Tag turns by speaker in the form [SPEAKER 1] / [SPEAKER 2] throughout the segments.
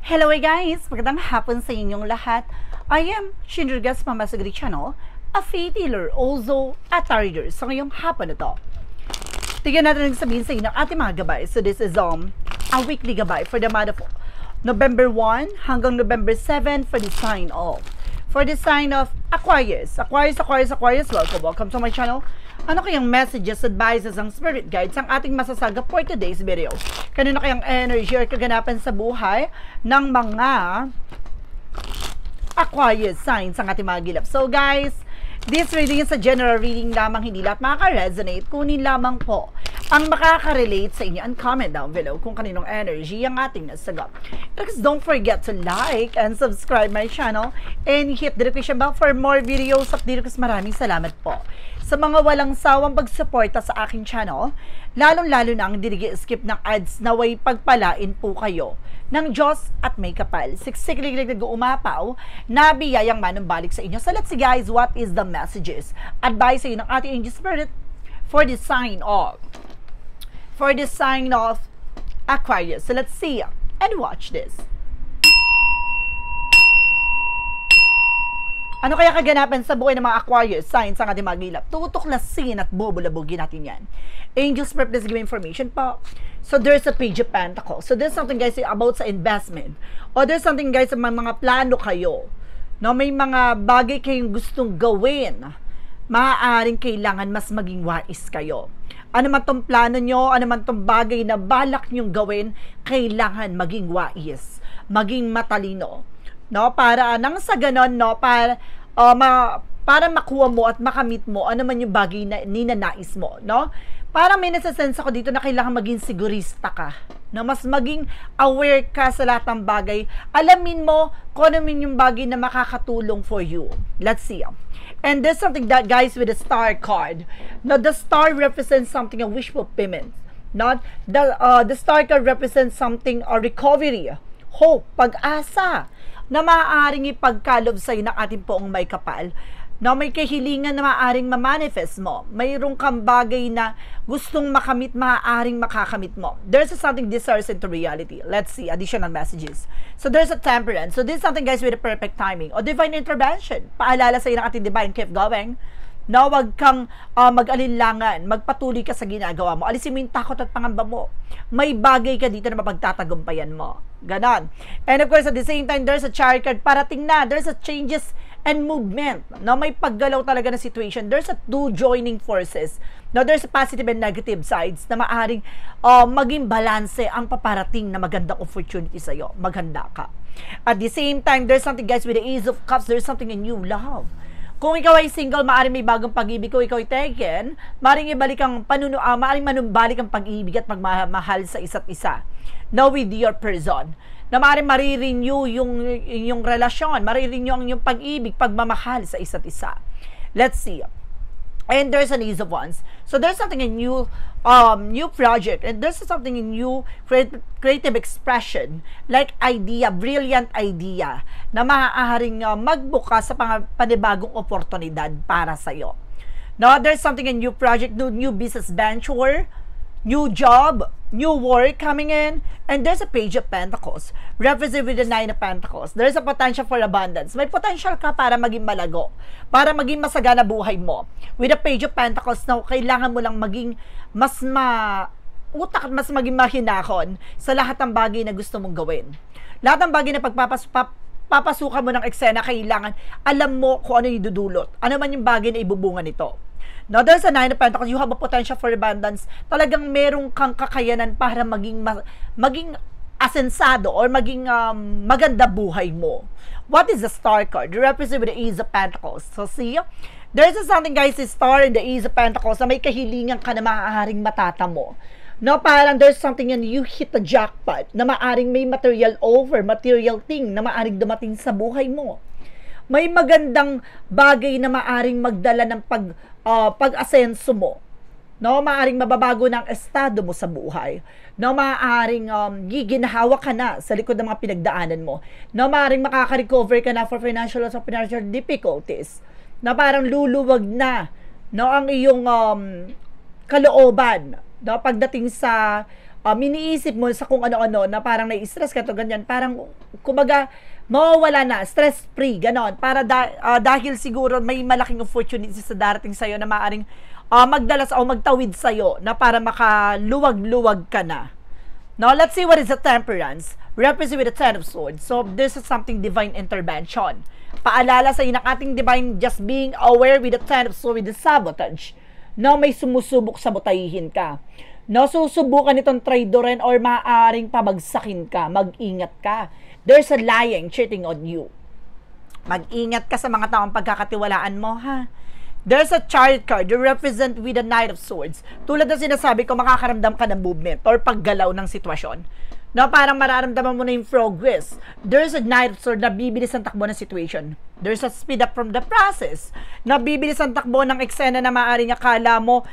[SPEAKER 1] Hello guys! Magandang hapon sa inyong lahat. I am Shinrugas Mamasagri Channel, a faith healer, also a tarot. So ngayong hapon na to, tignan natin ang sabihin sa inyo ng ating mga gabay. So this is a weekly gabay for the month of November 1 hanggang November 7 for the sign of Aquarius. Aquarius, welcome to my channel. Ano kayang messages, advices, ang spirit guides ang ating masasaga for today's video? Kanino kayang energy or kaganapan sa buhay ng mga Aquarius signs ang ating mga gilap? So guys, this reading is a general reading lamang, hindi lahat makaka-resonate. Kunin lamang po ang makaka-relate sa inyo and comment down below kung kaninong energy ang ating nasagot. Please don't forget to like and subscribe my channel and hit the notification bell for more videos update. Maraming salamat po sa mga walang sawang pagsuporta sa aking channel, lalong-lalo na ang skip ng ads na way pagpalain po kayo ng Diyos at may kapal. Siksik-lig nag-uumapaw na biyayang manumbalik sa inyo. So let's see guys, what is the messages? Advice sa inyo ng ating angel spirit for the sign of Aquarius. So let's see and watch this. Ano kaya kaganapan sa buhay ng mga Aquarius signs ang ating magilap? Tutuklasin at bubulabugin natin yan. Angels purpose give information po. So there's a page of pentacles. So there's something guys about sa investment. Or there's something guys sa mga plano kayo. No, may mga bagay kayong gustong gawin. Maaaring kailangan mas maging wais kayo. Ano man tong plano nyo, ano man tong bagay na balak nyong gawin, kailangan maging wais, maging matalino. No, para nang sa ganon, no, para makuha mo at makamit mo ano man yung bagay na ninanais mo, no? Parang may nasasense ako dito na kailangan maging sigurista ka, no? Mas maging aware ka sa lahat ng bagay. Alamin mo kung ano man yung bagay na makakatulong for you. Let's see. And there's something that guys with the star card. Now the star represents something, a wish fulfillment. Not the star card represents something, a recovery, hope, pag-asa na maaaring ipagkalob sa'yo ng ating poong may kapal, na may kahilingan na maaaring ma-manifest mo, mayroong kang bagay na gustong makamit, maaaring makakamit mo. There's something desires into reality. Let's see, additional messages. So there's a temperance. So this is something guys with a perfect timing o divine intervention. Paalala sa'yo ng ating divine, keep going. No, wag kang mag-alinlangan, magpatuloy ka sa ginagawa mo. Alisin mo yung takot at pangamba mo. May bagay ka dito na mapagtatagumpayan mo. Ganon. And of course, at the same time, there's a chariot card. Parating na, there's a changes and movement. No, may paggalaw talaga na situation. There's a two joining forces. No, there's a positive and negative sides na maaring maging balanse ang paparating na magandang opportunity sa'yo. Maghanda ka. At the same time, there's something guys with the Ace of Cups. There's something in new love. Kung ikaw ay single, maaaring may bagong pag-ibig. Kung ikaw ay taken, maaaring ibalik ang maaaring manumbalik ang pag-ibig at pagmamahal sa isa't isa. Now with your person, na maaaring marirenew yung relasyon, marirenew ang yung pag-ibig, pagmamahal sa isa't isa. Let's see. And there's an Ace of Wands. So there's something in new project, and there's something in new creative expression, like idea, brilliant idea, na maaaring magbuka sa panibagong oportunidad para sa'yo. Now, there's something in new project, new business venture, new job, new work coming in, and there's a page of pentacles, represented with the 9 of pentacles. There's a potential for abundance. May potential ka para maging malago, para maging masagana buhay mo. With a page of pentacles, na kailangan mo lang maging mas utak at mas maging mahinahon sa lahat ng bagay na gusto mong gawin. Lahat ng bagay na papasukan mo ng eksena, kailangan alam mo kung ano yung dudulot. Ano man yung bagay na ibubunga nito. Now, there's a 9 of pentacles. You have a potential for abundance. Talagang merong kang kakayanan para maging asensado or maging maganda buhay mo. What is the star card? You represent with the Ace of Pentacles. So, see? There's something, guys, is star in the Ace of Pentacles na may kahilingan ka na maaaring matatamo. No, parang there's something and you hit the jackpot na maaaring may material thing na maaaring dumating sa buhay mo. May magandang bagay na maaaring magdala ng pag-asenso mo. No, maaaring mababago ng estado mo sa buhay. No, maaaring giginhawa ka na sa likod ng mga pinagdaanan mo. No, maaaring makaka-recover ka na for financial loss or financial difficulties. Na parang luluwag na, no, ang iyong kalooban, no, pagdating sa iniisip mo sa kung ano-ano na parang nai-stress ka to ganyan, parang kumbaga mawawala na, stress-free, ganon, para dahil siguro may malaking opportunity sa darating sa'yo na maaring magdalas o magtawid sa'yo na para makaluwag-luwag ka na. Now, let's see what is the temperance. Represent with the Ten of Swords. So, this is something divine intervention. Paalala sa ng ating divine, just being aware with the Ten of Swords, with the sabotage. No, may sumusubok sabotahihin ka. No, susubukan itong traidorin or maaaring pabagsakin ka. Mag-ingat ka. There's a lying, cheating on you. Mag-ingat ka sa mga taong pagkakatiwalaan mo, ha? There's a Chariot card. You represent with the Knight of Swords. Tulad na sinasabi ko, makakaramdam ka ng movement or paggalaw ng sitwasyon. No, parang mararamdaman mo na yung progress. There's a Knight of Swords na bibilis ang takbo ng situation. There's a speed up from the process. Na bibilis ang takbo ng eksena na maaaring akala mo,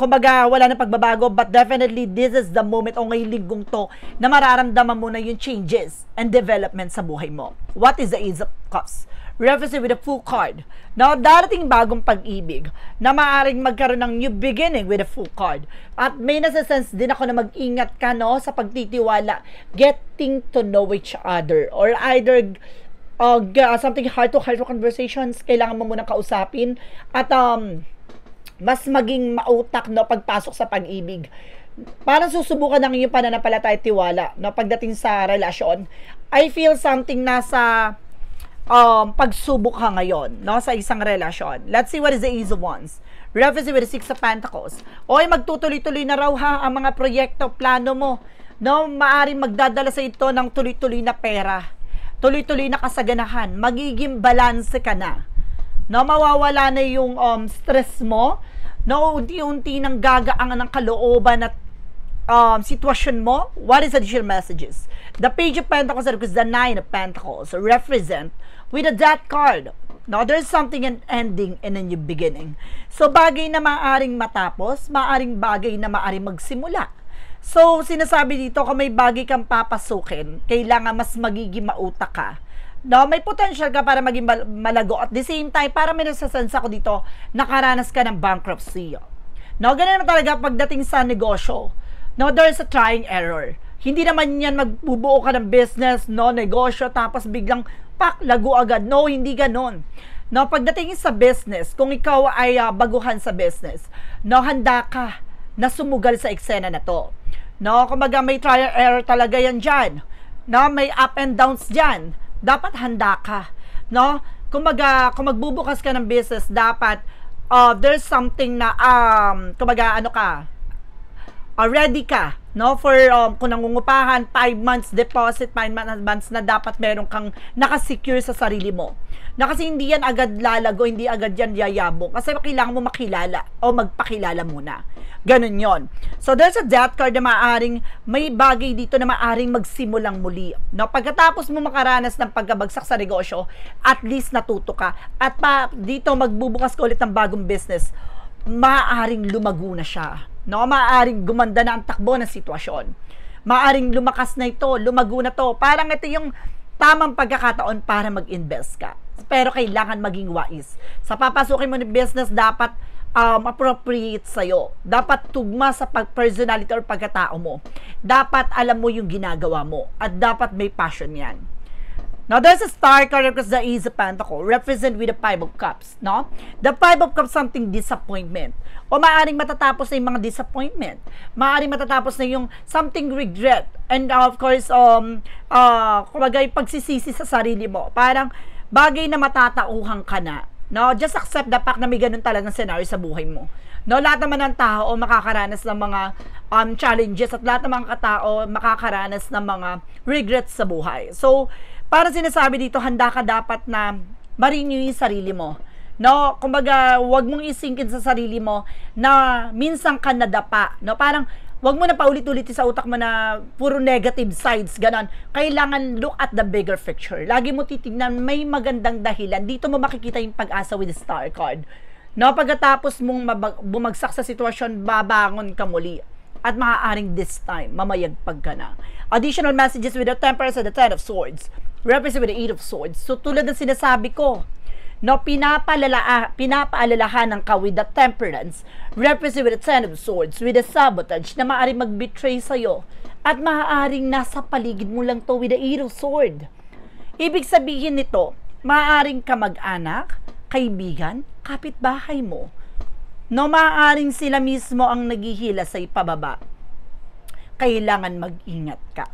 [SPEAKER 1] kumbaga wala na pagbabago, but definitely this is the moment o ngayong linggong to na mararamdaman mo na yung changes and development sa buhay mo. What is the Ace of Cups? Represent with a Fool card. Now, darating bagong pag-ibig na maaaring magkaroon ng new beginning with a Fool card. At may nasa-sense din ako na mag-ingat ka, no, sa pagtitiwala, getting to know each other, or either something heart-to-heart conversations, kailangan mo munang kausapin, at mas maging mautak, no, pagpasok sa pag-ibig. Parang susubukan ng iyong pananampalataya at tiwala, no, pagdating sa relasyon. I feel something nasa pagsubok ka ngayon, no, sa isang relasyon. Let's see what is the Ace of Wands. Represent with the Six of Pentacles. Oy, magtutuloy-tuloy na raw, ha, ang mga proyekto, plano mo. No, maaaring magdadala sa ito ng tuloy-tuloy na pera. Tuloy-tuloy na kasaganahan. Magiging balance ka na. No, mawawala na yung stress mo. No, unti-unti nang gagaangan ng kalooban at sitwasyon mo. What is additional messages? The Page of Pentacles is the Nine of Pentacles. Represent with a Death card. Now, there's something an ending and a new beginning. So, bagay na maaaring matapos, maaaring bagay na maaaring magsimula. So, sinasabi dito, kung may bagay kang papasukin, kailangan mas magiging mautak ka. No, may potential ka para maging malago. At the same time, para may nasasense ako dito, nakaranas ka ng bankruptcy. No, ganun naman talaga pagdating sa negosyo. No, there's a trying error. Hindi naman yan magbubuo ka ng business, no, negosyo, tapos biglang pak, lago agad. No, hindi ganon. No, pagdating sa business, kung ikaw ay baguhan sa business, no, handa ka na sumugal sa eksena na to. No, kumbaga may trial error talaga yan dyan. No, may up and downs dyan. Dapat handa ka. No, kumbaga, kung magbubukas ka ng business, dapat there's something na, kumbaga, ano ka, ready ka, no, for kung nangungupahan, 5 months deposit, 5 months advance na dapat meron kang nakasecure sa sarili mo. Na kasi hindi yan agad lalago, hindi agad yan yayabong. Kasi kailangan mo makilala o magpakilala muna. Ganun yon. So, there's a Death card na maaaring, may bagay dito na maaaring magsimulang muli. No, pagkatapos mo makaranas ng pagkabagsak sa negosyo, at least natuto ka. At dito magbubukas ka ulit ng bagong business, maaaring lumago na siya. No, maaaring gumanda na ang takbo ng sitwasyon. Maaaring lumakas na ito, lumago na to. Parang ito yung tamang pagkakataon para mag-invest ka. Pero kailangan maging wise. Sa papasukin mo ng business, dapat appropriate sa'yo. Dapat tugma sa personality or pagkatao mo. Dapat alam mo yung ginagawa mo. At dapat may passion yan. Now, there's a Star card because the Ace of Pentacles represent with the Five of Cups, no? The Five of Cups, something disappointment. O maaaring matatapos na yung mga disappointment. Maaaring matatapos na yung something regret. And of course, kumbaga yung pagsisisi sa sarili mo. Parang bagay na matatauhan ka na. No? Just accept the fact na may ganun talagang scenario sa buhay mo. No, lahat naman ng tao makakaranas ng mga challenges at lahat ng mga katao makakaranas ng mga regrets sa buhay. So, para sinasabi dito, handa ka dapat na ma-renew yung sarili mo. No, kumbaga, wag mong isingkin sa sarili mo na minsan ka nadapa. No, parang wag mo na paulit-ulit sa utak mo na puro negative sides, ganon. Kailangan look at the bigger picture. Lagi mo titignan, may magandang dahilan. Dito mo makikita yung pag-asa with the Star card. No, pagkatapos mong bumagsak sa sitwasyon, babangon ka muli. At maaaring this time, mamayagpag ka na. Additional messages with the Temperance and the Ten of Swords. Represent with the Eight of Swords. So, tulad ng sinasabi ko, No, pinapaalalahanan ka with the temperance, represent with the ten of swords, with the sabotage, na maaaring mag-betray sa'yo. At maaaring nasa paligid mo lang to with the eight of sword. Ibig sabihin nito, maaaring kamag-anak, kaibigan, kapitbahay mo. No, maaaring sila mismo ang naghihila sa ipababa. Kailangan mag-ingat ka.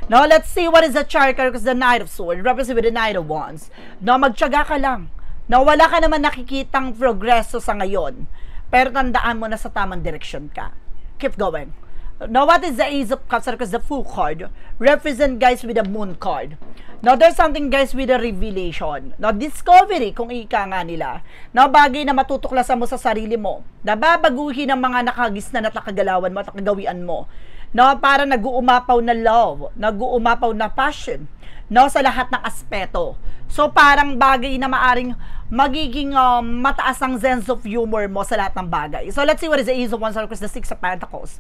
[SPEAKER 1] No, let's see what is the chart card, because the Knight of Swords represent with the Knight of Wands. No, magtiyaga ka lang. No, wala ka naman nakikitang progreso sa ngayon, pero tandaan mo na sa tamang direksyon ka. Keep going. Now, what is the Ace of Cups? Because the Fool card represent, guys, with the Moon card. Now, there's something, guys, with the revelation. Now, discovery, kung ika nga nila. Now, bagay na matutuklasan mo sa sarili mo. Nababaguhin ang mga nakagisnan at nakagalawan mo at nakagawian mo. No, para nag-uumapaw na love, nag-uumapaw na passion, no, sa lahat ng aspeto. So, parang bagay na maaring magiging mataas ang sense of humor mo sa lahat ng bagay. So, let's see what is the Ace of Wands, because the Six of Pentacles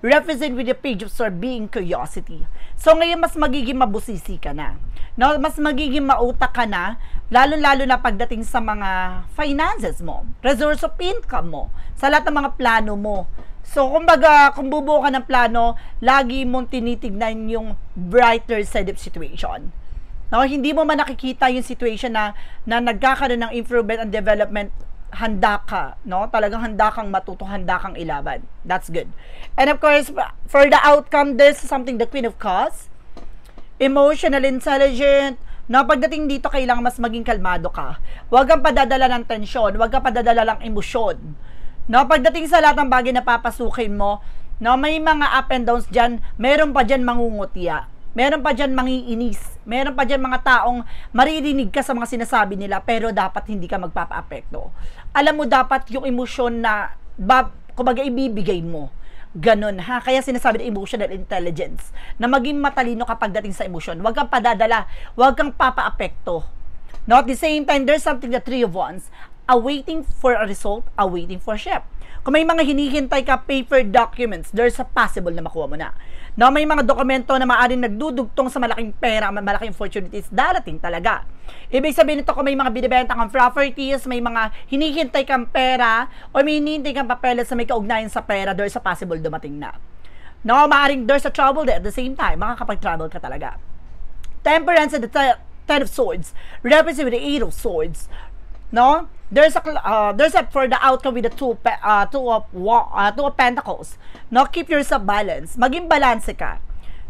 [SPEAKER 1] represent with the Page of Swords being curiosity. So, ngayon mas magiging mabusisi ka na. No, mas magiging mautak ka na, lalo-lalo na pagdating sa mga finances mo, resource of income mo, sa lahat ng mga plano mo. So, kumbaga, kung bubuo ka ng plano, lagi mong tinitignan yung brighter side of situation. No, hindi mo man nakikita yung situation na nagkakaroon ng improvement and development, handa ka, no? Talagang handa kang matuto, handa kang ilaban. That's good. And of course, for the outcome, there's something, the Queen of Cups, emotional intelligent. No, pagdating dito, kailangan mas maging kalmado ka. Huwag kang padadala ng tensyon, huwag kang padadala ng emosyon. No, pagdating sa lahat ng bagay na papasukin mo, no, may mga up and downs dyan, meron pa dyan mangungutya, meron pa dyan mangiinis, meron pa dyan mga taong maririnig ka sa mga sinasabi nila, pero dapat hindi ka magpapa-apekto. Alam mo, dapat yung emosyon na, kumbaga, ibibigay mo. Ganon, ha? Kaya sinasabi ng emotional intelligence, na maging matalino ka pagdating sa emosyon. Huwag kang padadala, huwag kang papa-apekto. No, at the same time, there's something, the Three of Wands, awaiting for a result, awaiting for a step. Kung may mga hinihintay ka paper documents, there's a possible na makuha mo na. No, may mga dokumento na maaaring nagdudugtong sa malaking pera, malaking opportunities, darating talaga. Ibig sabihin nito, kung may mga binibenta kang properties, may mga hinihintay kang pera, o may hinihintay kang papeles sa may kaugnayan sa pera, there's a possible dumating na. No, maaaring there's a trouble there at the same time, makakapag-travel ka talaga. Temperance and the Ten of Swords represent with the Eight of Swords. No, there's a for the outcome with the two of Pentacles. No, keep yourself balanced. Maging balanse ka.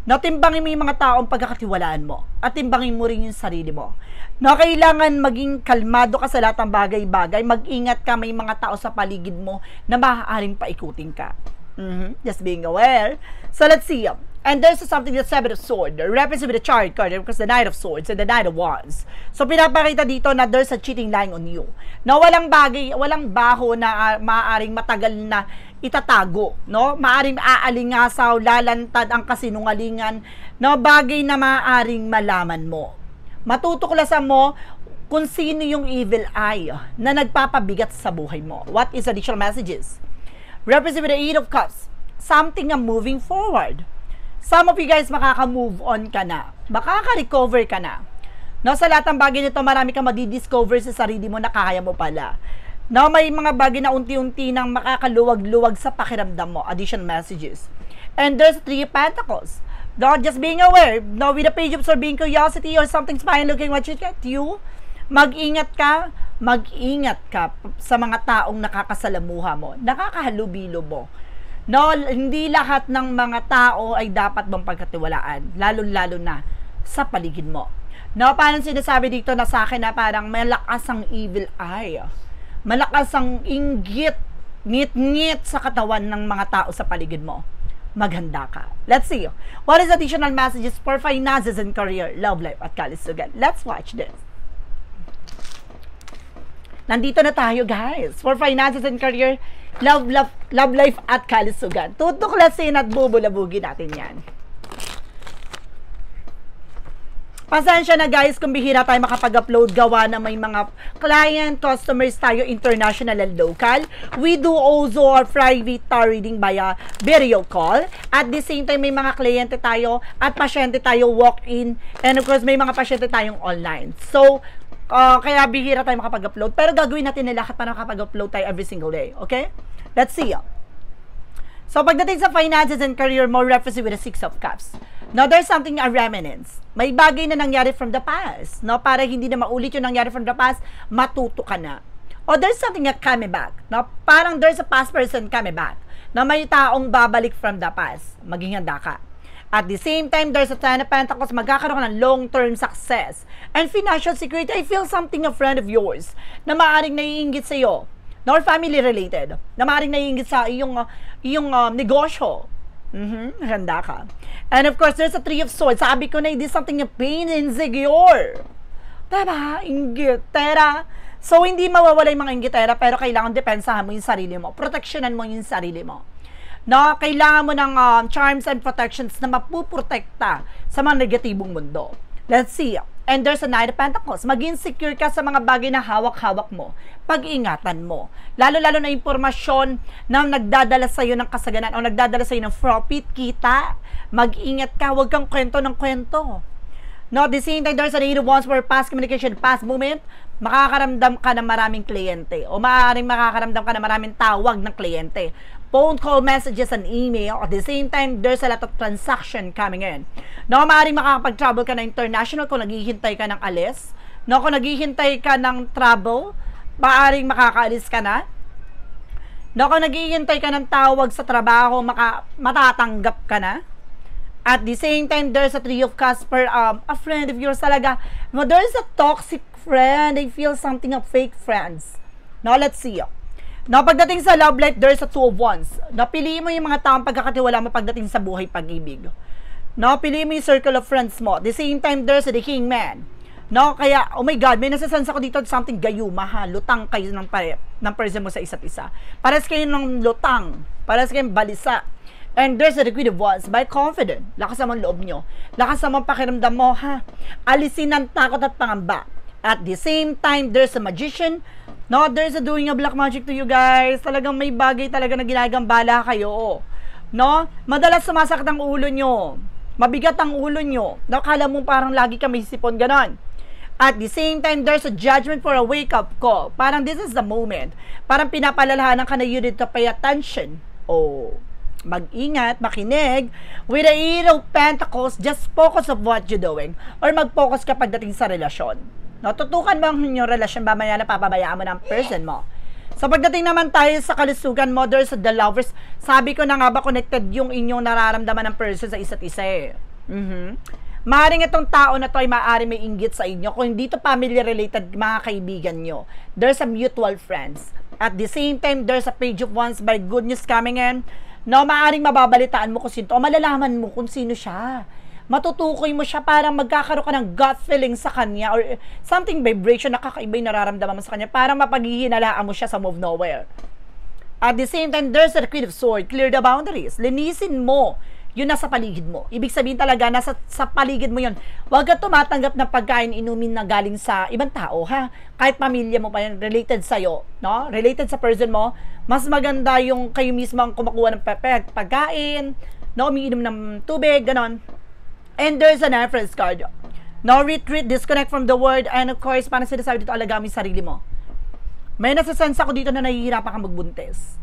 [SPEAKER 1] No, timbangin mo yung mga taong pagkakatiwalaan mo at timbangin mo rin yung sarili mo. No, kailangan maging kalmado ka sa lahat ng bagay-bagay. Mag-ingat ka, may mga tao sa paligid mo na maaaring paikutin ka. Just being aware. So let's see. And there's something, the Seven of Swords, represent with the Chariot card, because the Knight of Swords and the Knight of Wands. So pinapakita dito na there's a cheating lying on you. Na walang bagay, walang baho na maaaring matagal na itatago, no? Maaaring aalingasaw, lalantad ang kasinungalingan, no? Bagay na maaaring malaman mo. Matutuklasan mo kung sino yung evil eye na nagpapabigat sa buhay mo. What is additional messages? Represent with the Eight of Cups, something na moving forward. Some of you guys, makaka-move on ka na. Makaka-recover ka na. No, sa lahat ng bagay nito, marami kang madi-discover sa sarili mo na kaya mo pala. No, may mga bagay na unti-unti nang makakaluwag-luwag sa pakiramdam mo. Additional messages. And there's Three of Pentacles. No, just being aware. No, with the Page of Swords, being curiosity or something spying looking what you get you. Mag-ingat ka sa mga taong nakakasalamuha mo, nakakahalubilo mo. No, hindi lahat ng mga tao ay dapat mong pagkatiwalaan, lalo-lalo na sa paligid mo. No, parang sinasabi dito na sa akin na parang malakas ang evil eye. Malakas ang inggit, ngit-ngit sa katawan ng mga tao sa paligid mo. Maghanda ka. Let's see. What is additional messages for finances and career, love life at kalusugan? Let's watch this. Nandito na tayo, guys. For finances and career, love life at kalusugan. Tutuklasin at bubulabugin natin yan. Pasensya na, guys, kung bihira tayo makapag-upload, gawa na may mga client, customers tayo, international and local. We do also our private reading via video call. At the same time, may mga kliyente tayo at pasyente tayo walk-in. And of course, may mga pasyente tayong online. So, Kaya bihira tayo makapag-upload. Pero gagawin natin na lahat para makapag-upload tayo every single day. Okay? Let's see. So, pagdating sa finances and career mo, reference with the 6 of Cups. Now, there's something a remnants. May bagay na nangyari from the past. No? Para hindi na maulit yung nangyari from the past, matuto ka na. Or there's something a coming back. No? Parang there's a past person coming back. Na may taong babalik from the past. Maging handa ka. At the same time, there's a Ten of Pentacles, magkakaroon ka ng long-term success. And financial security, I feel something a friend of yours na maaaring naiinggit sa iyo, nor family-related, na maaaring naiinggit sa iyong negosyo. Handa ka. And of course, there's a Three of Swords. Sabi ko na, it is something a pain and insecure. Diba? Inggitera. So, hindi mawawala yung mga inggitera, pero kailangan depensahan mo yung sarili mo. Proteksyonan mo yung sarili mo. No, kailangan mo ng charms and protections na mapuprotekta sa mga negatibong mundo. Let's see. And there's a Knight of Pentacles. Maging secure ka sa mga bagay na hawak-hawak mo. Pag-ingatan mo. Lalo-lalo na impormasyon na nagdadala sa'yo ng kasaganan o nagdadala sa'yo ng profit, kita. Mag-ingat ka. Huwag kang kwento ng kwento. No, the same time, there's a Eight of Wands for past communication, past moment, makakaramdam ka ng maraming kliyente o maaaring makakaramdam ka ng maraming tawag ng kliyente. Phone call, messages, and email. At the same time, there's a lot of transaction coming in. No, maaaring makakapag-travel ka na international kung naghihintay ka ng alis. No, kung naghihintay ka ng travel, maaaring makakaalis ka na. No, kung naghihintay ka ng tawag sa trabaho, matatanggap ka na. At the same time, there's a Three of Cups for a friend of yours talaga. No, there's a toxic friend. I feel something of fake friends. No, let's see. No, pagdating sa love life, there's a Two of Wands. No, piliin mo yung mga taong pagkakatiwala mo pagdating sa buhay pag-ibig. No, piliin mo yung circle of friends mo. At the same time, there's the King Man. No, kaya, oh my God, may nasasense ako dito something gayuma ha. Lutang kayo ng person mo sa isa't isa. Pares kayo ng lutang. Pares kayong balisa. And there's a Queen of Wands. By confident. Lakas naman loob nyo. Lakas naman pakiramdam mo ha. Alisin ang takot at pangamba. At the same time, there's a Magician. No, there's a doing a black magic to you guys. Talagang may bagay talaga na ginagambala kayo. No? Madalas sumasakit ang ulo nyo. Mabigat ang ulo nyo. Nakala mo parang lagi ka may sipon, ganon. At the same time, there's a judgment for a wake-up call. Parang this is the moment. Parang pinapalalahanan ka na you need to pay attention. Oh, mag-ingat, makinig. With the Eight of Pentacles, just focus of what you're doing. Or mag-focus ka pagdating sa relasyon. No, tutukan mo ang inyong relasyon, mamaya na papabayaan mo ng person mo. So, pagdating naman tayo sa kalusugan mo, there's the lovers. Sabi ko na nga ba, connected yung inyong nararamdaman ng person sa isa't isa eh. Maaring itong tao na to ay maaring may inggit sa inyo. Kung hindi to family related, mga kaibigan nyo, there's a mutual friends. At the same time, there's a Page of Wands by good news coming in. No, maaring mababalitaan mo kung sino to, o malalaman mo kung sino siya. Matutukoy mo siya, parang magkakaroon ka ng gut feeling sa kanya or something vibration na kakaiba yung nararamdaman mo sa kanya, parang mapaghihinalaan mo siya sa move nowhere. At the same time, there's a Queen of Swords. Clear the boundaries. Linisin mo yun nasa paligid mo. Ibig sabihin talaga, nasa sa paligid mo yun. Huwag ka tumatanggap ng pagkain, inumin na galing sa ibang tao, ha? Kahit pamilya mo pa yan, related sa'yo, no? Related sa person mo, mas maganda yung kayo mismo ang kumakuha ng pagkain, no? Umiinom ng tubig, ganon. And there's an Empress card. No, retreat, disconnect from the world, and of course, parang sinasabi dito, alagaan mo yung sarili mo. May nasasense ako dito na nahihirapan ka magbuntis.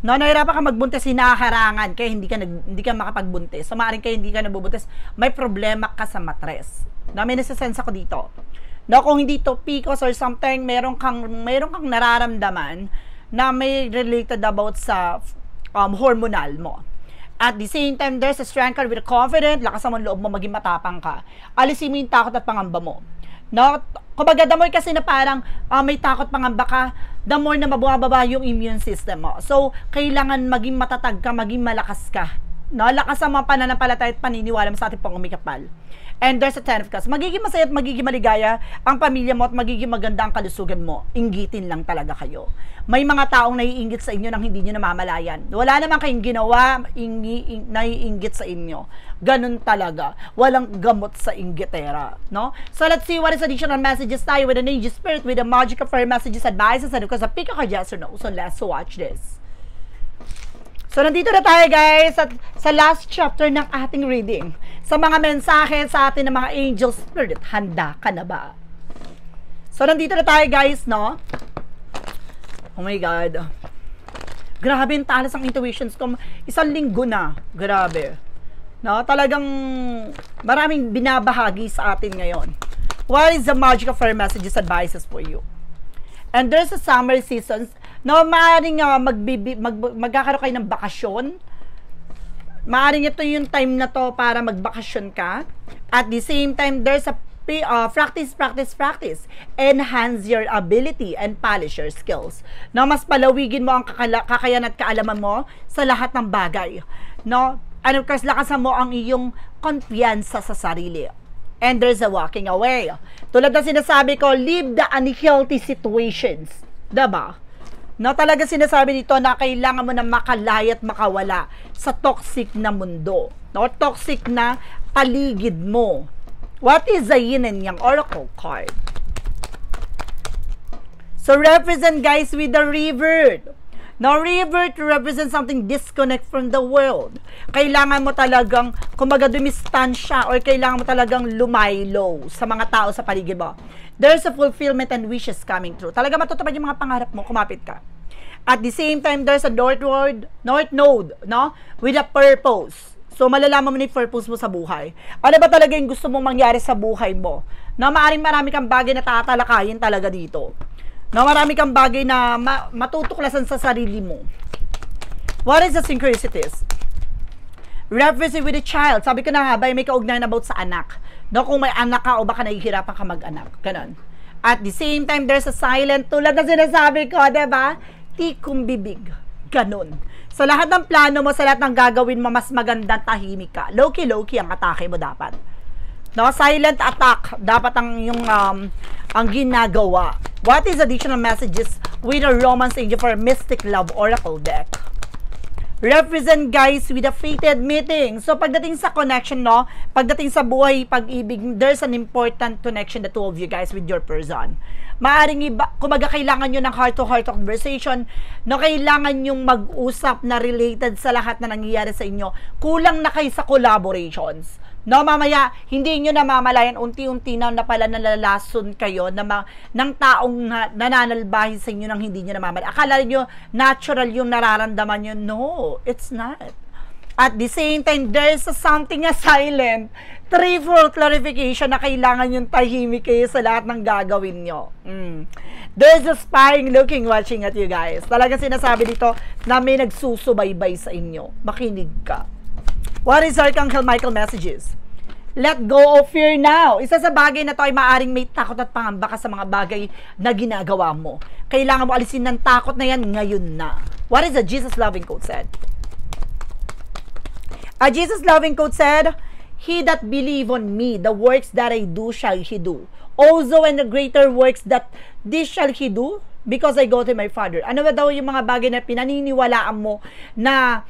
[SPEAKER 1] No, nahihirapan ka magbuntis, hinaharangan, kaya hindi ka makapagbuntis. So, maaaring kaya hindi ka nabubuntis, may problema ka sa matres. No, may nasasense ako dito. No, kung hindi to PCOS or something, meron kang nararamdaman na may related about sa hormonal mo. At the same time, there's a strength card with confident, lakas naman loob mo, maging matapang ka. Alisin mo yung takot at pangamba mo. No? Kumbaga, the more kasi na parang may takot pangamba ka, the more na mababa yung immune system mo. So, kailangan maging matatag ka, maging malakas ka. No? Lakas ang mga pananampalataya at paniniwala mo sa ating pangumikapal. And there's a Ten of Cups. Magiging masaya at magiging maligaya ang pamilya mo at magiging maganda ang kalusugan mo. Inggitin lang talaga kayo. May mga taong naiinggit sa inyo nang hindi nyo namamalayan. Wala naman kayong ginawa, naiinggit sa inyo. Ganun talaga. Walang gamot sa inggitera. No? So let's see what is additional messages tayo with an angel spirit, with the magic of fire messages, advices, and of course, a pick a card, yes or no. So let's watch this. So, nandito na tayo guys at sa last chapter ng ating reading. Sa mga mensahe sa atin ng mga angel spirit, handa ka na ba? So, nandito na tayo, guys, no? Oh my God. Grabe yung talas ang intuitions ko. Isang linggo na. Grabe. No? Talagang maraming binabahagi sa atin ngayon. What is the magic of our messages, advices for you? And there's a summer seasons. No, maaaring magkakaroon kayo ng bakasyon. Maaaring ito yung time na to para magbakasyon ka. At the same time, there's a practice. Enhance your ability and polish your skills. No, mas palawigin mo ang kakayahan at kaalaman mo sa lahat ng bagay. No? And of course, lakasan mo ang iyong kumpiyansa sa sarili. And there's a walking away. Tulad na sinasabi ko, leave the unhealthy situations. Diba? No, talaga sinasabi dito na kailangan mo na makalaya at makawala sa toxic na mundo. No, toxic na paligid mo. What is the yin and yang oracle card? So, represent, guys, with the revert. Now, revert represents something disconnect from the world. Kailangan mo talagang, kumbaga, dumistansya or kailangan mo talagang lumaylo sa mga tao sa paligid mo. There's a fulfillment and wishes coming true. Talaga matutupad yung mga pangarap mo, kumapit ka. At the same time, there's a north node, no? With a purpose. So, malalaman mo na yung purpose mo sa buhay. Ano ba talaga yung gusto mong mangyari sa buhay mo? No, marami kang bagay na tatalakayin talaga dito. No, marami kang bagay na matutuklasan sa sarili mo. What is the synchronicities? Reference with a child. Sabi ko na nga ba, may kaugnayan about sa anak. No, kung may anak ka o baka nahihirapan ka mag-anak. Ganon. At the same time, there's a silent, tulad na sinasabi ko, diba? Tikong bibig. Ganon. Sa lahat ng plano mo, sa lahat ng gagawin mo, mas magandang tahimik ka. Low-key ang atake mo dapat. No, silent attack. Dapat ang ginagawa. What is additional messages with a romance angel for a mystic love oracle deck? Represent, guys, with a fated meeting. So, pagdating sa connection, no? Pagdating sa buhay, pag-ibig, there's an important connection, the two of you guys, with your person. Maaring iba, kumaga kailangan nyo ng heart-to-heart conversation, no? Kailangan nyong mag-usap na related sa lahat na nangyayari sa inyo. Kulang na kayo sa collaborations. No, mamaya, hindi nyo namamalayan, unti-unti na pala nalalason kayo ng taong nananalbahin sa inyo nang hindi nyo namamalayan. Akala nyo, natural yung nararamdaman nyo. No, it's not. At the same time, there's something silent. Threefold clarification na kailangan yung tahimik kayo sa lahat ng gagawin nyo. There's a spying, looking, watching at you guys. Talagang sinasabi dito na may nagsusubaybay sa inyo. Makinig ka. What is Archangel Michael messages? Let go of fear now. Isa sa bagay na to ay maaring may takot at pangamba ka sa mga bagay na ginagawa mo. Kailangan mo alisin ng takot na yan ngayon na. What is the Jesus loving quote said? A Jesus loving quote said, "He that believe on me, the works that I do shall he do. Also and the greater works that this shall he do, because I go to my Father." Ano ba daw yung mga bagay na pinaniniwalaan mo na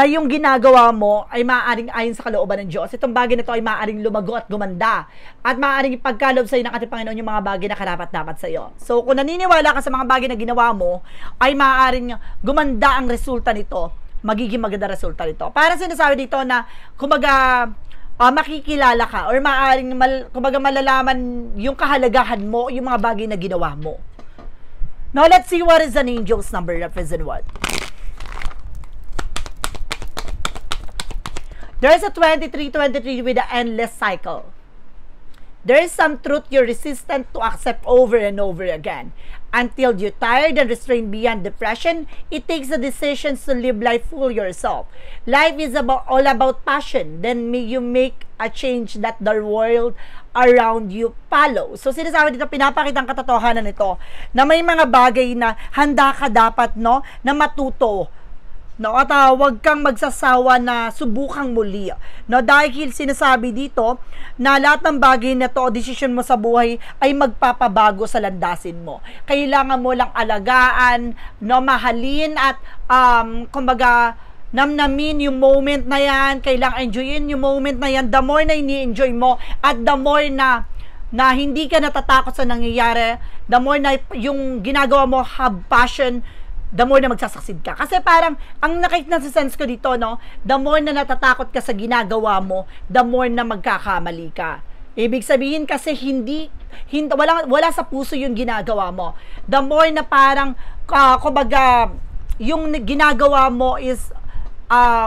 [SPEAKER 1] yung ginagawa mo ay maaaring ayon sa kalooban ng Diyos. Itong bagay na ito ay maaaring lumago at gumanda. At maaaring ipagkaloob sa iyo ng ating Panginoon yung mga bagay na karapat-dapat sa iyo. So, kung naniniwala ka sa mga bagay na ginawa mo, ay maaaring gumanda ang resulta nito. Magiging maganda resulta nito. Para sinasabi dito na, kumaga, makikilala ka or maaaring kumaga malalaman yung kahalagahan mo, yung mga bagay na ginawa mo. Now, let's see what is an angel's number represent what. There's a 23 with the endless cycle. There is some truth you're resistant to accept over and over again. Until you're tired and restrained beyond depression, it takes the decisions to live life full yourself. Life is all about passion. Then may you make a change that the world around you follow. So, sinasabi dito, pinapakita ang katotohanan nito na may mga bagay na handa ka dapat, no, na matuto. No, at wag kang magsasawa na subukang muli. No, dahil sinasabi dito na lahat ng bagay na to o desisyon mo sa buhay ay magpapabago sa landasin mo. Kailangan mo lang alagaan, no, mahalin at kumbaga namnamin yung moment na yan. Kailangan enjoyin yung moment na yan. The more na ini-enjoy mo at the more na hindi ka natatakot sa nangyayari, the more na yung ginagawa mo have passion, the more na magsasaksid ka. Kasi parang, ang sense ko dito, no, the more na natatakot ka sa ginagawa mo, the more na magkakamali ka. Ibig sabihin kasi hindi wala sa puso yung ginagawa mo. The more na parang, kumbaga, yung ginagawa mo is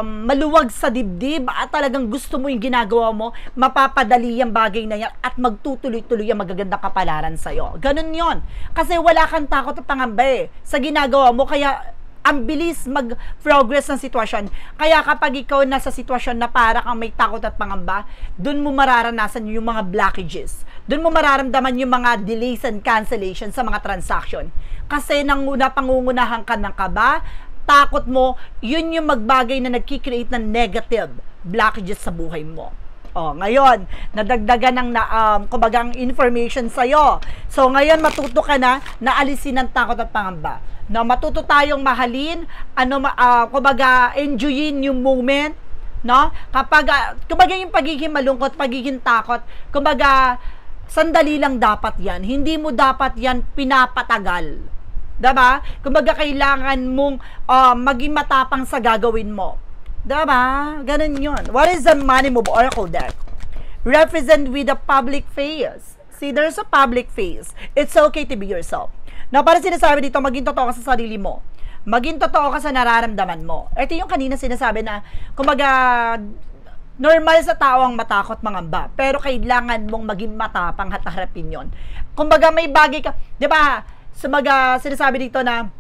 [SPEAKER 1] maluwag sa dibdib at talagang gusto mo yung ginagawa mo, mapapadali yung bagay na yan at magtutuloy-tuloy yung magagandang kapalaran sa'yo. Ganun yon. Kasi wala kang takot at pangamba sa ginagawa mo, kaya ang bilis mag-progress ng sitwasyon. Kaya kapag ikaw nasa sitwasyon na para kang may takot at pangamba, dun mo mararanasan yung mga blockages. Dun mo mararamdaman yung mga delays and cancellation sa mga transaction. Kasi pangungunahan ka ng kaba, takot mo, yun yung magbagay na nagkikreate ng negative blockages sa buhay mo. Ngayon, nadagdagan ng kumbagang information sa'yo. So, ngayon matuto ka na alisin ang takot at pangamba. Na matuto tayong mahalin, kumbaga, enjoyin yung moment, no? Kumbaga yung pagiging malungkot, pagiging takot, kumbaga, sandali lang dapat yan. Hindi mo dapat yan pinapatagal. Diba? Kumbaga, kailangan mong maging matapang sa gagawin mo. Diba? Ganun yun. What is the money move oracle deck? Represent with a public face. See, there's a public face. It's okay to be yourself. Na para sinasabi dito, maging totoo ka sa sarili mo. Maging totoo ka sa nararamdaman mo. Ito yung kanina sinasabi na, kumbaga, normal sa tao ang matakot mangamba, pero kailangan mong maging matapang at harapin yon. Kumbaga, may bagay ka, di ba, sinasabi dito na,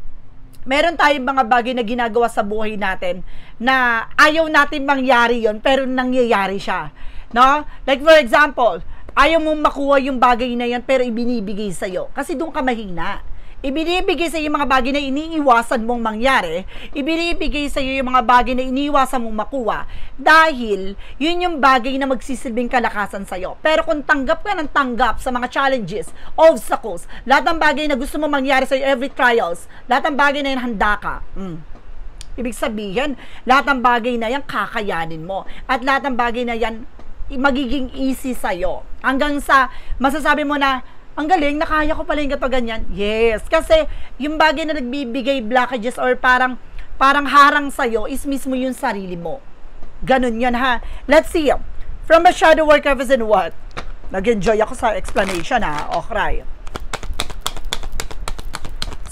[SPEAKER 1] meron tayong mga bagay na ginagawa sa buhay natin na ayaw natin mangyari yon, pero nangyayari siya. No? Like for example, ayaw mong makuha yung bagay na yan, pero ibinibigay sa'yo. Kasi doon ka mahina. Ibinibigay sa iyo yung mga bagay na iniiwasan mong mangyari, ibinibigay sa iyo yung mga bagay na iniiwasan mong makuha, dahil yun yung bagay na magsisilbing kalakasan sa iyo. Pero kung tanggap ka ng tanggap sa mga challenges, obstacles, lahat ng bagay na gusto mong mangyari sa iyo, every trials, lahat ng bagay na yan handa ka. Ibig sabihin, lahat ng bagay na yan kakayanin mo. At lahat ng bagay na yan magiging easy sa iyo. Hanggang sa masasabi mo na, ang galing, nakaya ko pala yung gato ganyan. Yes, kasi yung bagay na nagbibigay blockages or parang harang sa'yo is mismo yung sarili mo. Ganun yan, ha. Let's see. From a shadow work represent what? Nag-enjoy ako sa explanation, ha. Okay.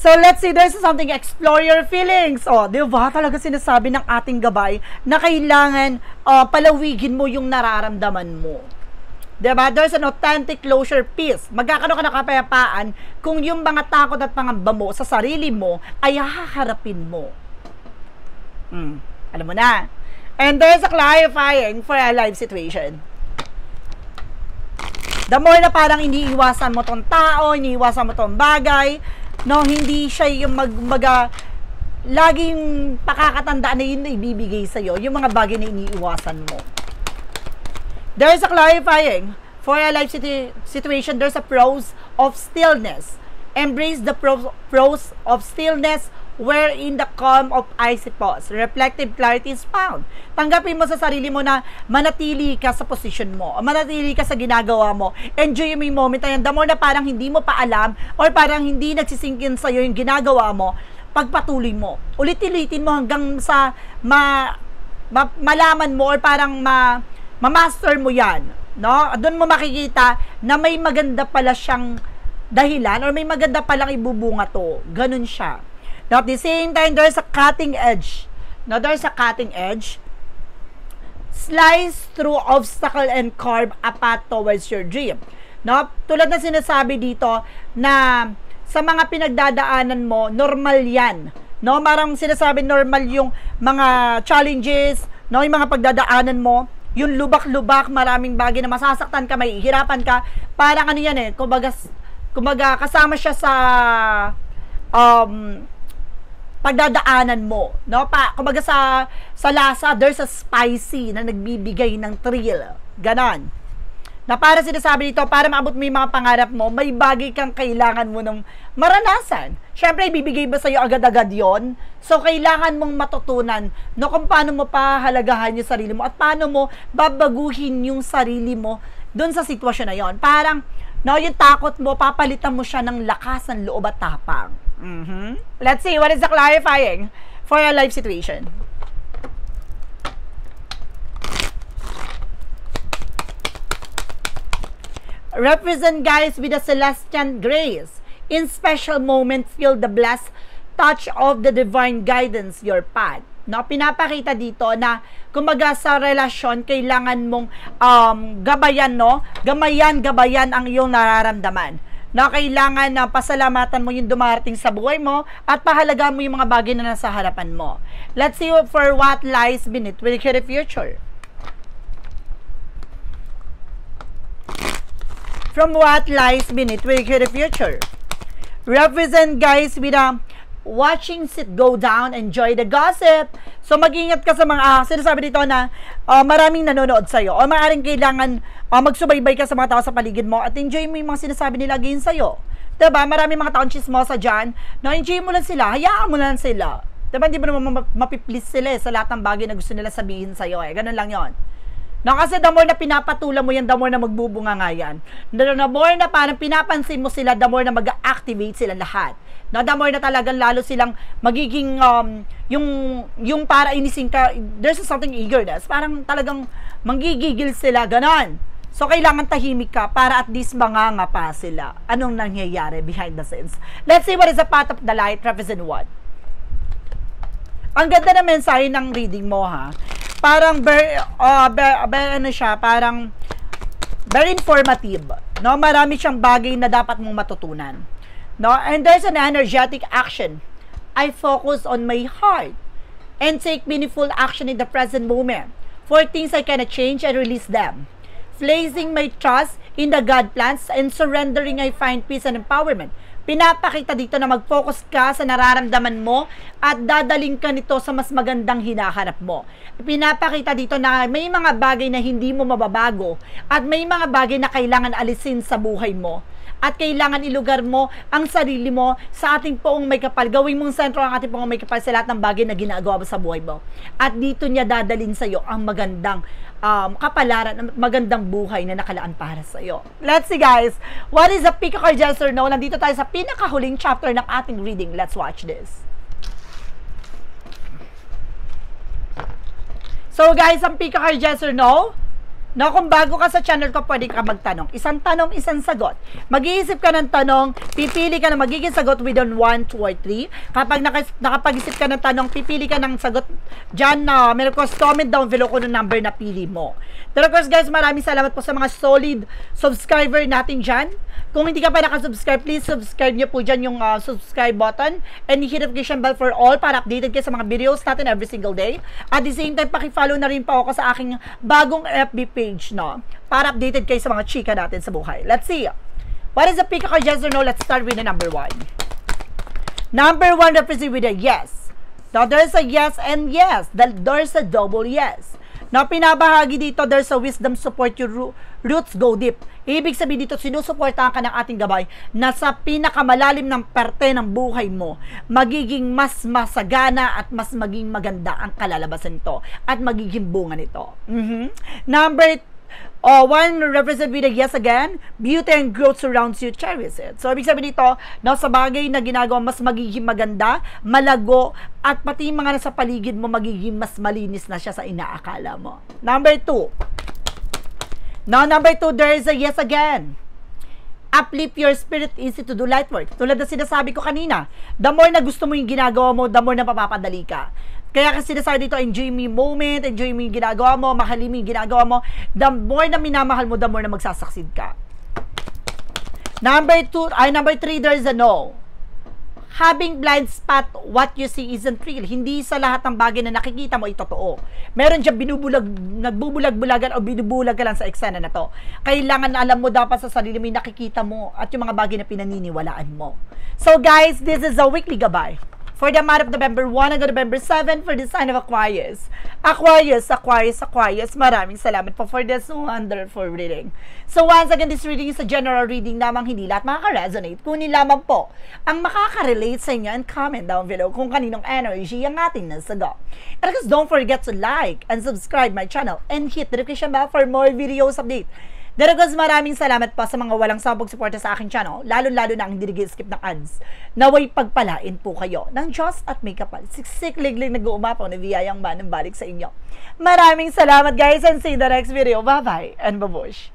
[SPEAKER 1] So, let's see. There's something, explore your feelings. Di ba? Talaga sinasabi ng ating gabay na kailangan palawigin mo yung nararamdaman mo. Diba? There's an authentic closure piece. Magkakaroon ka ng kapayapaan kung yung mga takot at pangamba mo sa sarili mo ay haharapin mo. Alam mo na. And there's a clarifying for a life situation. The more na parang iniiwasan mo tong tao, iniiwasan mo tong bagay, no, hindi siya yung laging pakakatandaan na yun na ibibigay sa'yo, yung mga bagay na iniiwasan mo. There is a clarifying for a life situation. There's a pros of stillness. Embrace the pros of stillness wherein the calm of icy pause. Reflective clarity is found. Tanggapin mo sa sarili mo na manatili ka sa position mo, manatili ka sa ginagawa mo. Enjoy mo yung moment na yan. The more na parang hindi mo pa alam or parang hindi nagsisingkin sa'yo yung ginagawa mo, pagpatuloy mo. Ulit-ulitin mo hanggang sa malaman mo or parang ma-master mo yan, no? Doon mo makikita na may maganda pala siyang dahilan or may maganda palang ibubunga to. Ganun siya. Now, at the same time, there's a cutting edge. Now, there's a cutting edge. Slice through obstacle and carve a path towards your dream. No? Tulad na sinasabi dito na sa mga pinagdadaanan mo, normal yan. No? Marang sinasabi normal yung mga challenges, no? Yung mga pagdadaanan mo, yung lubak-lubak, maraming bagay na masasaktan ka, may hirapan ka, parang ano yan kumbaga kasama siya sa pagdadaanan mo, no? Kumbaga sa lasa, there's a spicy na nagbibigay ng thrill, ganon. Na para sinasabi dito, para maabot mo yung mga pangarap mo, may bagay kang kailangan mo ng maranasan. Siyempre, ibibigay ba sa'yo agad-agad yon? So, kailangan mong matutunan no, kung paano mo pahalagahan yung sarili mo at paano mo babaguhin yung sarili mo dun sa sitwasyon na yon. Parang, no, yung takot mo, papalitan mo siya ng lakas ng loob at tapang. Let's see, what is the clarifying for a life situation? represent guys with a celestial grace. In special moment, feel the blessed touch of the divine guidance your path. No, pinapakita dito na kumbaga sa relasyon kailangan mong gabayan, no? Gabayan ang iyong nararamdaman. No, kailangan na pasalamatan mo yung dumarating sa buhay mo at pahalagaan mo yung mga bagay na nasa harapan mo. Let's see for what lies beneath with the future. From what lies beneath with the future. Represent guys with watching it go down, enjoy the gossip. So mag-ingat ka sa mga sinasabi dito na maraming nanonood sa'yo o maaaring kailangan magsubaybay ka sa mga tao sa paligid mo at enjoy mo yung mga sinasabi nila against sa'yo. Diba? Maraming mga taong chismosa dyan na enjoy mo lang sila, hayaan mo lang sila. Diba? Hindi mo naman mapiplease sila sa lahat ng bagay na gusto nila sabihin sa'yo. Ganun lang yon. No, kasi the more na pinapatulan mo yan, the more na magbubunga nga yan. The more na parang pinapansin mo sila, the more na mag-activate sila lahat. No, the more na talagang lalo silang magiging, yung para inisin ka, there's something eagerness. Parang talagang manggigigil sila, ganon. So, kailangan tahimik ka para at least manganga pa sila. Anong nangyayari behind the scenes? Let's see what is the path of the light, represent what? Ang ganda na mensahe ng reading mo, ha? Parang ano siya, parang very informative, no? Marami siyang bagay na dapat mong matutunan, no? And there's an energetic action. I focus on my heart and take meaningful action in the present moment. For things I cannot change, I release them. Placing my trust in the God plans and surrendering, I find peace and empowerment. Pinapakita dito na mag-focus ka sa nararamdaman mo at dadaling ka nito sa mas magandang hinahanap mo. Pinapakita dito na may mga bagay na hindi mo mababago at may mga bagay na kailangan alisin sa buhay mo. At kailangan ilugar mo ang sarili mo sa ating poong may kapal. Gawin mong sentro ang ating poong may kapal sa lahat ng bagay na ginagawa mo sa buhay mo. At dito niya dadalhin sa iyo ang magandang kapalaran, magandang buhay na nakalaan para sa iyo. Let's see guys, what is the pick of yes or no? Nandito tayo sa pinakahuling chapter ng ating reading. Let's watch this. So guys, ang pick of yes or no? No, kung bago ka sa channel ko, pwede ka magtanong. Isang tanong, isang sagot. Mag-iisip ka ng tanong, pipili ka na magiging sagot within 1, 2, or 3. Kapag nakapag-isip ka ng tanong, pipili ka ng sagot dyan na, comment down below kung number na pili mo. Pero of course guys, maraming salamat po sa mga solid subscriber natin dyan. Kung hindi ka pa nakasubscribe, please subscribe nyo po dyan yung subscribe button and hit notification bell for all para updated kayo sa mga videos natin every single day. At the same time, paki-follow na rin po ako sa aking bagong FB page, no? Para updated kayo sa mga chika natin sa buhay. Let's see. What is the pick of yes or no? Let's start with the number 1. Number 1 represents with a yes. Now, there's a yes and yes. There's a double yes. Now, pinabahagi dito, there's a wisdom support your roots go deep. Ibig sabihin dito, sinusuportahan ka ng ating gabay na sa pinakamalalim ng parte ng buhay mo, magiging mas masagana at mas maging maganda ang kalalabasan nito at magiging bunga nito. Number 1 represent with a yes again, beauty and growth surrounds you, cherish it. So, ibig sabihin dito, na sa bagay na ginagawa, mas magiging maganda, malago, at pati mga nasa paligid mo, magiging mas malinis na siya sa inaakala mo. Number 2. Now, number 2, there is a yes again. Uplift your spirit, easy to do light work. Tulad na sinasabi ko kanina, the more na gusto mo yung ginagawa mo, the more na papapadali ka. Kaya kasi sinasabi dito, enjoy mo yung moment, enjoy mo yung ginagawa mo, mahalin mo yung ginagawa mo. The more na minamahal mo, the more na magsasucceed ka. Number 3, there is a no. Having blind spot, what you see isn't real. Hindi sa lahat ng bagay na nakikita mo ay totoo. Meron dyan nagbubulag-bulagan o binubulag ka lang sa eksena na to. Kailangan na alam mo dapat sa sarili mo yung nakikita mo at yung mga bagay na pinaniniwalaan mo. So guys, this is a weekly gabay. For the month of November 1 hanggang November 7 for the sign of Aquarius. Aquarius, maraming salamat po for this wonderful reading. So once again, this reading is a general reading namang hindi lahat makaka-resonate. Kunin lamang po ang makaka-relate sa inyo and comment down below kung kaninong energy ang ating nasagot. And of course, don't forget to like and subscribe my channel and hit the notification bell for more videos update. Daragos, maraming salamat po sa mga walang sawang pagsuporta sa aking channel, lalo-lalo na ang hindi nag-skip ng ads. Naway pagpalain po kayo ng Diyos at may kapal. Siksik-liglig nag-uumapaw na biyayang manang balik sa inyo. Maraming salamat guys and see you in the next video. Bye-bye and babush!